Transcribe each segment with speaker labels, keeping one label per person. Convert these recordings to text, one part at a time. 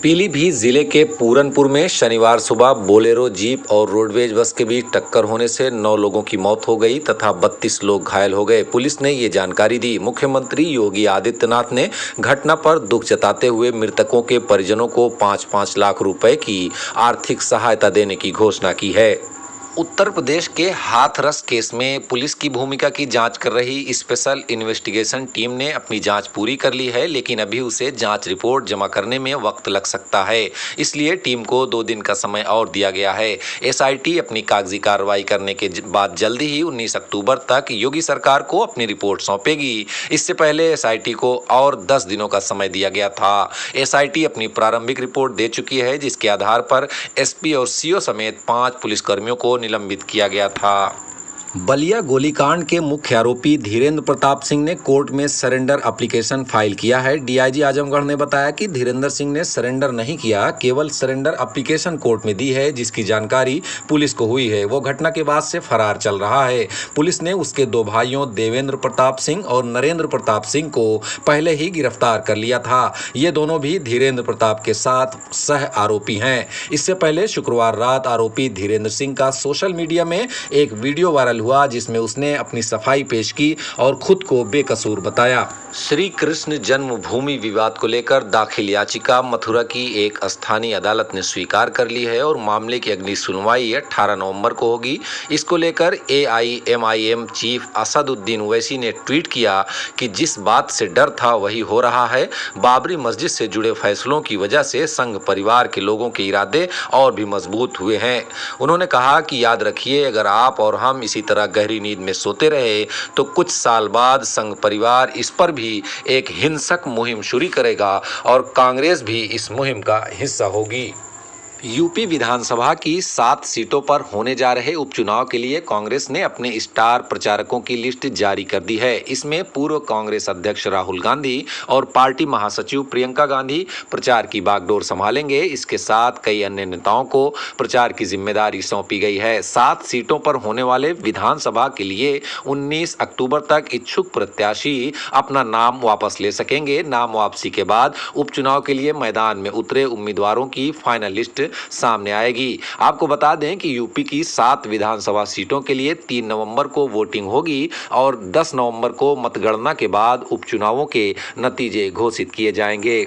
Speaker 1: पीलीभीत जिले के पूरनपुर में शनिवार सुबह बोलेरो जीप और रोडवेज बस के बीच टक्कर होने से 9 लोगों की मौत हो गई तथा 32 लोग घायल हो गए। पुलिस ने ये जानकारी दी। मुख्यमंत्री योगी आदित्यनाथ ने घटना पर दुख जताते हुए मृतकों के परिजनों को 5-5 लाख रुपए की आर्थिक सहायता देने की घोषणा की है। उत्तर प्रदेश के हाथरस केस में पुलिस की भूमिका की जांच कर रही स्पेशल इन्वेस्टिगेशन टीम ने अपनी जांच पूरी कर ली है, लेकिन अभी उसे जांच रिपोर्ट जमा करने में वक्त लग सकता है। इसलिए टीम को 2 दिन का समय और दिया गया है। एसआईटी अपनी कागजी कार्रवाई करने के बाद जल्दी ही 19 अक्टूबर तक योगी सरकार को अपनी रिपोर्ट सौंपेगी। इससे पहले एसआईटी को और 10 दिनों का समय दिया गया था। एसआईटी अपनी प्रारंभिक रिपोर्ट दे चुकी है, जिसके आधार पर एसपी और सीओ समेत 5 पुलिसकर्मियों को निलंबित किया गया था। बलिया गोलीकांड के मुख्य आरोपी धीरेंद्र प्रताप सिंह ने कोर्ट में सरेंडर एप्लीकेशन फाइल किया है। डीआईजी आजमगढ़ ने बताया कि धीरेंद्र सिंह ने सरेंडर नहीं किया, केवल सरेंडर एप्लीकेशन कोर्ट में दी है, जिसकी जानकारी पुलिस को हुई है। वो घटना के बाद से फरार चल रहा है। पुलिस ने उसके 2 भाइयों देवेंद्र प्रताप सिंह और नरेंद्र प्रताप सिंह को पहले ही गिरफ्तार कर लिया था। ये दोनों भी धीरेंद्र प्रताप के साथ सह आरोपी हैं। इससे पहले शुक्रवार रात आरोपी धीरेंद्र सिंह का सोशल मीडिया में एक वीडियो वायरल हुआ, जिसमें उसने अपनी सफाई पेश की और खुद को बेकसूर बताया। श्री कृष्ण जन्मभूमि विवाद को लेकर दाखिल याचिका मथुरा की एक स्थानीय अदालत ने स्वीकार कर ली है और मामले की अगली सुनवाई 18 नवंबर को होगी। इसको लेकर एआईएमआईएम चीफ असदुद्दीन ओवैसी ने ट्वीट किया कि जिस बात से डर था वही हो रहा है। बाबरी मस्जिद से जुड़े फैसलों की वजह से संघ परिवार के लोगों के इरादे और भी मजबूत हुए हैं। उन्होंने कहा कि याद रखिए, अगर आप और हम इसी तरह गहरी नींद में सोते रहे तो कुछ साल बाद संघ परिवार इस पर भी एक हिंसक मुहिम शुरू करेगा और कांग्रेस भी इस मुहिम का हिस्सा होगी। यूपी विधानसभा की 7 सीटों पर होने जा रहे उपचुनाव के लिए कांग्रेस ने अपने स्टार प्रचारकों की लिस्ट जारी कर दी है। इसमें पूर्व कांग्रेस अध्यक्ष राहुल गांधी और पार्टी महासचिव प्रियंका गांधी प्रचार की बागडोर संभालेंगे। इसके साथ कई अन्य नेताओं को प्रचार की जिम्मेदारी सौंपी गई है। 7 सीटों पर होने वाले विधानसभा के लिए 19 अक्टूबर तक इच्छुक प्रत्याशी अपना नाम वापस ले सकेंगे। नाम वापसी के बाद उपचुनाव के लिए मैदान में उतरे उम्मीदवारों की फाइनल लिस्ट सामने आएगी। आपको बता दें कि यूपी की 7 विधानसभा सीटों के लिए 3 नवंबर को वोटिंग होगी और 10 नवंबर को मतगणना के बाद उपचुनावों के नतीजे घोषित किए जाएंगे।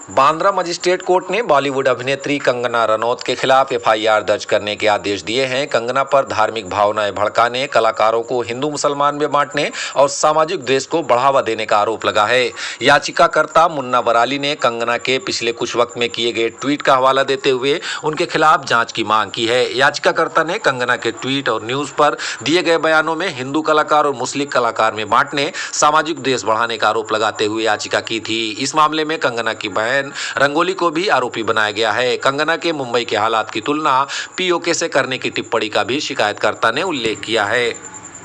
Speaker 1: बांद्रा मजिस्ट्रेट कोर्ट ने बॉलीवुड अभिनेत्री कंगना रनौत के खिलाफ एफआईआर दर्ज करने के आदेश दिए हैं। कंगना पर धार्मिक भावनाएं भड़काने, कलाकारों को हिंदू मुसलमान में बांटने और सामाजिक द्वेष को बढ़ावा देने का आरोप लगा है। याचिकाकर्ता मुन्ना बराली ने कंगना के पिछले कुछ वक्त में किए गए ट्वीट का हवाला देते हुए उनके खिलाफ जांच की मांग की है। याचिकाकर्ता ने कंगना के ट्वीट और न्यूज पर दिए गए बयानों में हिंदू कलाकार और मुस्लिम कलाकार में बांटने, सामाजिक द्वेष बढ़ाने का आरोप लगाते हुए याचिका की थी। इस मामले में कंगना की बहन रंगोली को भी आरोपी बनाया गया है। कंगना के मुंबई के हालात की तुलना पीओके से करने की टिप्पणी का भी शिकायतकर्ता ने उल्लेख किया है।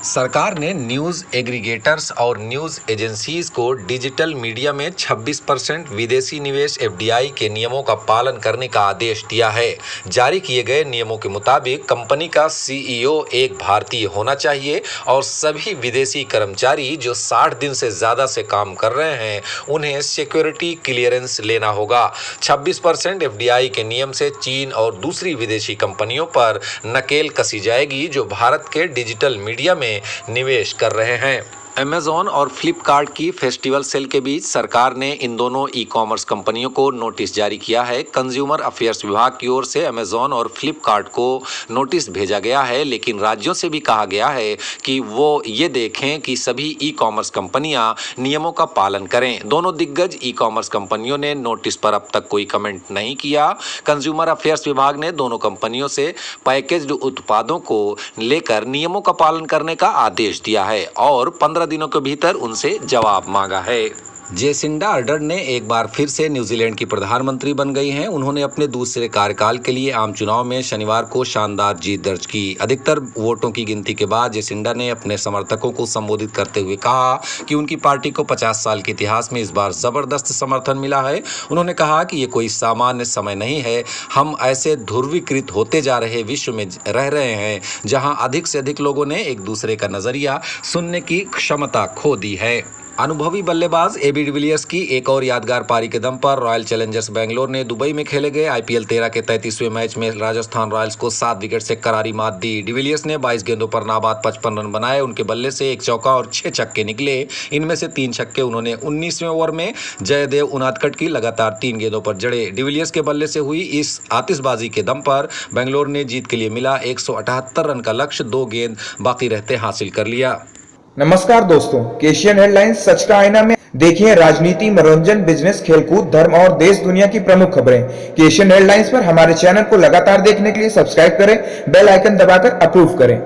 Speaker 1: सरकार ने न्यूज़ एग्रीगेटर्स और न्यूज़ एजेंसीज को डिजिटल मीडिया में 26% विदेशी निवेश एफडीआई के नियमों का पालन करने का आदेश दिया है। जारी किए गए नियमों के मुताबिक कंपनी का सीईओ एक भारतीय होना चाहिए और सभी विदेशी कर्मचारी जो 60 दिन से ज़्यादा से काम कर रहे हैं उन्हें सिक्योरिटी क्लियरेंस लेना होगा। 26% एफडीआई के नियम से चीन और दूसरी विदेशी कंपनियों पर नकेल कसी जाएगी जो भारत के डिजिटल मीडिया में निवेश कर रहे हैं। अमेज़न और फ्लिपकार्ट की फेस्टिवल सेल के बीच सरकार ने इन दोनों ई कॉमर्स कंपनियों को नोटिस जारी किया है। कंज्यूमर अफेयर्स विभाग की ओर से अमेज़न और फ्लिपकार्ट को नोटिस भेजा गया है, लेकिन राज्यों से भी कहा गया है कि वो ये देखें कि सभी ई कॉमर्स कंपनियां नियमों का पालन करें। दोनों दिग्गज ई कॉमर्स कंपनियों ने नोटिस पर अब तक कोई कमेंट नहीं किया। कंज्यूमर अफेयर्स विभाग ने दोनों कंपनियों से पैकेज्ड उत्पादों को लेकर नियमों का पालन करने का आदेश दिया है और 15 दिनों के भीतर उनसे जवाब मांगा है। जेसिंडा अर्डर्न ने एक बार फिर से न्यूजीलैंड की प्रधानमंत्री बन गई हैं। उन्होंने अपने दूसरे कार्यकाल के लिए आम चुनाव में शनिवार को शानदार जीत दर्ज की। अधिकतर वोटों की गिनती के बाद जेसिंडा ने अपने समर्थकों को संबोधित करते हुए कहा कि उनकी पार्टी को 50 साल के इतिहास में इस बार जबरदस्त समर्थन मिला है। उन्होंने कहा कि ये कोई सामान्य समय नहीं है, हम ऐसे ध्रुवीकृत होते जा रहे विश्व में रह रहे हैं जहाँ अधिक से अधिक लोगों ने एक दूसरे का नजरिया सुनने की क्षमता खो दी है। अनुभवी बल्लेबाज एबी डिविलियर्स की एक और यादगार पारी के दम पर रॉयल चैलेंजर्स बेंगलोर ने दुबई में खेले गए आईपीएल 13 के 33वें मैच में राजस्थान रॉयल्स को 7 विकेट से करारी मात दी। डिविलियर्स ने 22 गेंदों पर नाबाद 55 रन बनाए। उनके बल्ले से एक चौका और 6 छक्के निकले। इनमें से 3 छक्के उन्होंने 19वें ओवर में जयदेव उनादकट की लगातार 3 गेंदों पर जड़े। डिविलियर्स के बल्ले से हुई इस आतिशबाजी के दम पर बेंगलोर ने जीत के लिए मिला 178 रन का लक्ष्य 2 गेंद बाकी रहते हासिल कर लिया।
Speaker 2: नमस्कार दोस्तों, एशियन हेडलाइंस सच का आईना में देखिए राजनीति, मनोरंजन, बिजनेस, खेलकूद, धर्म और देश दुनिया की प्रमुख खबरें। एशियन हेडलाइंस पर हमारे चैनल को लगातार देखने के लिए सब्सक्राइब करें, बेल आइकन दबाकर अप्रूव करें।